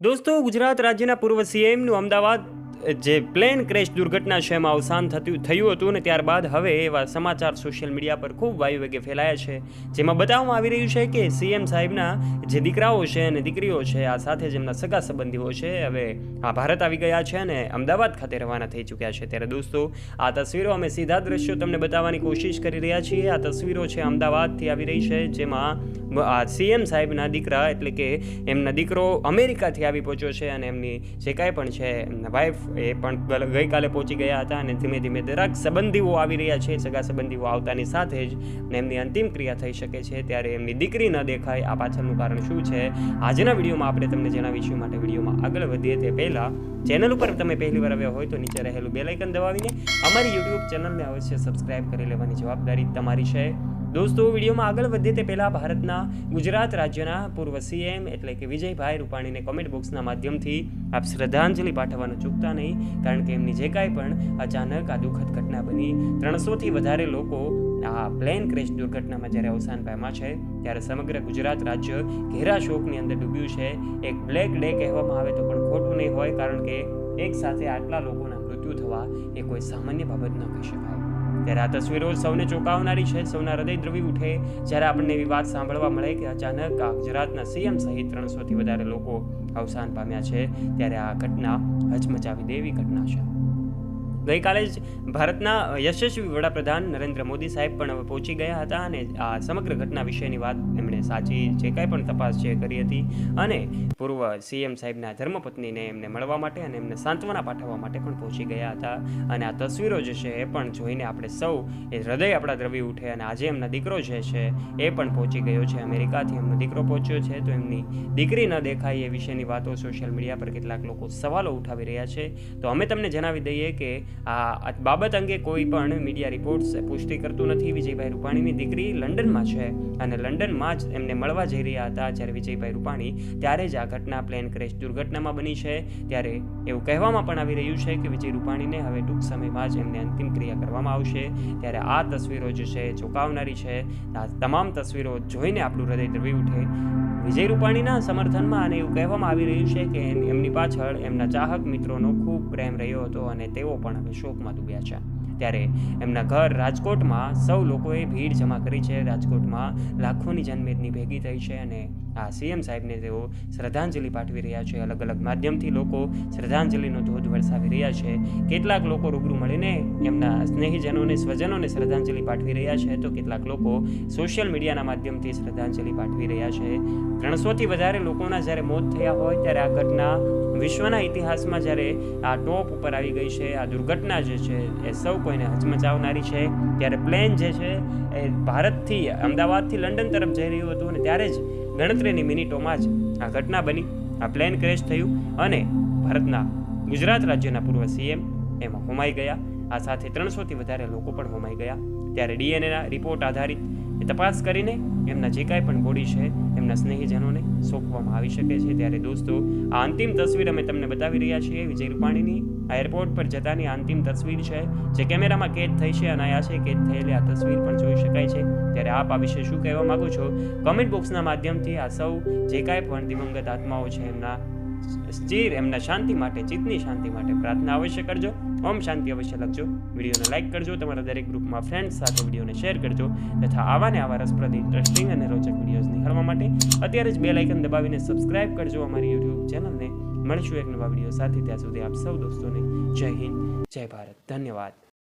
દોસ્તો, ગુજરાત રાજ્યના પૂર્વ સીએમનું અમદાવાદ જે પ્લેન ક્રેશ દુર્ઘટના છે એમાં અવસાન થયું હતું અને ત્યારબાદ હવે એવા સમાચાર સોશિયલ મીડિયા પર ખૂબ વાયુવેગે ફેલાયા છે, જેમાં બતાવવામાં આવી રહ્યું છે કે સીએમ સાહેબના જે દીકરાઓ છે અને દીકરીઓ છે, આ સાથે જેમના સગા સંબંધીઓ છે, હવે આ ભારત આવી ગયા છે અને અમદાવાદ ખાતે રવાના થઈ ચૂક્યા છે. ત્યારે દોસ્તો, આ તસવીરો અમે સીધા દ્રશ્યો તમને બતાવવાની કોશિશ કરી રહ્યા છીએ. આ તસવીરો છે અમદાવાદથી આવી રહી છે, જેમાં આ સીએમ સાહેબના દીકરા એટલે કે એમના દીકરો અમેરિકાથી આવી પહોંચ્યો છે અને એમની જે કાંઈ પણ છે વાઈફ એ પણ ગઈકાલે પહોંચી ગયા હતા અને ધીમે ધીમે દરેક સંબંધીઓ આવી રહ્યા છે. સગા સંબંધીઓ આવતાની સાથે જ એમની અંતિમ ક્રિયા થઈ શકે છે. ત્યારે એમની દીકરી ન દેખાય, આ પાછળનું કારણ શું છે આજના વિડીયોમાં આપણે તમને જણાવીશું. માટે વિડીયોમાં આગળ વધીએ તે પહેલાં ચેનલ ઉપર તમે પહેલી વાર આવ્યા હોય તો નીચે રહેલું બેલ આઇકન દબાવીને અમારી યુટ્યુબ ચેનલને અવશ્ય સબસ્ક્રાઇબ કરી લેવાની જવાબદારી તમારી છે. દોસ્તો, વિડીયોમાં આગળ વધીએ તે પહેલાં ભારતના ગુજરાત રાજ્યના પૂર્વ સીએમ એટલે કે વિજયભાઈ રૂપાણીને કોમેન્ટ બોક્સના માધ્યમથી આપ શ્રદ્ધાંજલિ પાઠવવાનું ચૂકતા નહીં, કારણ કે એમની જે કાંઈ પણ અચાનક આ દુઃખદ ઘટના બની, 300થી વધારે લોકો આ પ્લેન ક્રેશ દુર્ઘટનામાં જ્યારે અવસાન પામ્યા છે, ત્યારે સમગ્ર ગુજરાત રાજ્ય ઘેરા શોકની અંદર ડૂબ્યું છે. એક બ્લેક ડે કહેવામાં આવે તો પણ ખોટું નહીં હોય, કારણ કે એક સાથે આટલા લોકોના મૃત્યુ થવા એ કોઈ સામાન્ય બાબત ન કહી શકાય. ત્યારે આ તસવીરો સૌને ચોંકાવનારી છે, સૌના હૃદય દ્રવી ઉઠે જ્યારે આપણને એવી વાત સાંભળવા મળે કે અચાનક આ ગુજરાતના સીએમ સહિત 300થી વધારે લોકો અવસાન પામ્યા છે. ત્યારે આ ઘટના હચમચાવી દેવી ઘટના છે. ગઈકાલે જ ભારતના યશસ્વી વડાપ્રધાન નરેન્દ્ર મોદી સાહેબ પણ હવે પહોંચી ગયા હતા અને આ સમગ્ર ઘટના વિશેની વાત એમણે સાચી જે કાંઈ પણ તપાસ છે કરી હતી અને પૂર્વ સીએમ સાહેબના ધર્મપત્નીને એમને મળવા માટે અને એમને સાંત્વના પાઠવવા માટે પણ પહોંચી ગયા હતા. અને આ તસવીરો જે છે એ પણ જોઈને આપણે સૌ એ હૃદય આપણા દ્રવી ઉઠે. અને આજે એમના દીકરો જે છે એ પણ પહોંચી ગયો છે, અમેરિકાથી એમનો દીકરો પહોંચ્યો છે, તો એમની દીકરી ન દેખાય એ વિશેની વાતો સોશિયલ મીડિયા પર કેટલાક લોકો સવાલો ઉઠાવી રહ્યા છે. તો અમે તમને જણાવી દઈએ કે આ બાબત અંગે કોઈ પણ મીડિયા રિપોર્ટ્સ પુષ્ટિ કરતું નથી. વિજયભાઈ રૂપાણીની દીકરી લંડનમાં છે અને લંડનમાં જ એમને મળવા જઈ રહ્યા હતા જ્યારે વિજયભાઈ રૂપાણી ત્યારે જ આ ઘટના પ્લેન ક્રેશ દુર્ઘટનામાં બની છે. ત્યારે એવું કહેવામાં પણ આવી રહ્યું છે કે વિજય રૂપાણીને હવે ટૂંક સમયમાં જ એમને અંતિમ ક્રિયા કરવામાં આવશે. ત્યારે આ તસવીરો જે છે ચોંકાવનારી છે. આ તમામ તસવીરો જોઈને આપણું હૃદય દ્રવી ઉઠે. વિજય રૂપાણીના સમર્થનમાં અને એવું કહેવામાં આવી રહ્યું છે કે એમની પાછળ એમના ચાહક મિત્રોનો ખૂબ પ્રેમ રહ્યો હતો અને તેઓ પણ હવે શોકમાં ડૂબ્યા છે. ત્યારે એમના ઘર રાજકોટમાં સૌ લોકોએ ભીડ જમા કરી છે. રાજકોટમાં લાખોની જનમેદની ભેગી થઈ છે અને આ સીએમ સાહેબને તેઓ શ્રદ્ધાંજલિ પાઠવી રહ્યા છે. અલગ અલગ માધ્યમથી લોકો શ્રદ્ધાંજલિનો ધોધ વરસાવી રહ્યા છે. કેટલાક લોકો રૂબરૂ મળીને એમના સ્નેહીજનોને સ્વજનોને શ્રદ્ધાંજલિ પાઠવી રહ્યા છે, તો કેટલાક લોકો સોશિયલ મીડિયાના માધ્યમથી શ્રદ્ધાંજલિ પાઠવી રહ્યા છે. 300થી વધારે લોકોના જ્યારે મોત થયા હોય ત્યારે આ ઘટના વિશ્વના ઇતિહાસમાં જ્યારે આ ટોપ ઉપર આવી ગઈ છે. આ દુર્ઘટના જે છે એ સૌ કોઈને હચમચાવનારી છે. ત્યારે પ્લેન જે છે એ ભારતથી અમદાવાદથી લંડન તરફ જઈ રહ્યું હતું અને ત્યારે જ ગણતરીની મિનિટોમાં જ આ ઘટના બની. આ પ્લેન ક્રેશ થયું અને ભારતના ગુજરાત રાજ્યના પૂર્વ સીએમ એમાં હોમાઈ ગયા. આ સાથે 300થી વધારે લોકો પણ હોમાઈ ગયા. ત્યારે ડીએનએના રિપોર્ટ આધારિત તપાસ કરીને એમના જે કાંઈ પણ બોડી છે એમના સ્નેહીજનોને સોંપવામાં આવી શકે છે. ત્યારે દોસ્તો, આ અંતિમ તસવીર અમે તમને બતાવી રહ્યા છીએ વિજય રૂપાણીની આ એરપોર્ટ પર જતાની અંતિમ તસવીર છે, જે કેમેરામાં કેદ થઈ છે અને આ છે કેદ થયેલી આ તસવીર પણ જોઈ શકાય છે. ત્યારે આપ આ વિશે શું કહેવા માંગો છો? કમેન્ટ બોક્સના માધ્યમથી આ સૌ જે કાંઈ પણ દિવંગત આત્માઓ છે એમના શાંતિ માટે, ચિત્તની શાંતિ માટે પ્રાર્થના અવશ્ય કરજો. ઓમ શાંતિ અવશ્ય લખજો. વિડીયોને લાઇક કરજો, તમારા દરેક ગ્રુપમાં ફ્રેન્ડ્સ સાથે વિડીયોને શેર કરજો તથા આવા ને આવા રસપ્રદ, ઇન્ટરેસ્ટિંગ અને રોચક વિડીયોઝ નિહાળવા માટે અત્યારે જ બેલ આઇકન દબાવીને સબસ્ક્રાઇબ કરજો અમારી યુટ્યુબ ચેનલને. મળીશું એક નવા વિડીયો સાથે. ત્યાં સુધી આપ સૌ દોસ્તોને જય હિન્દ, જય ભારત, ધન્યવાદ.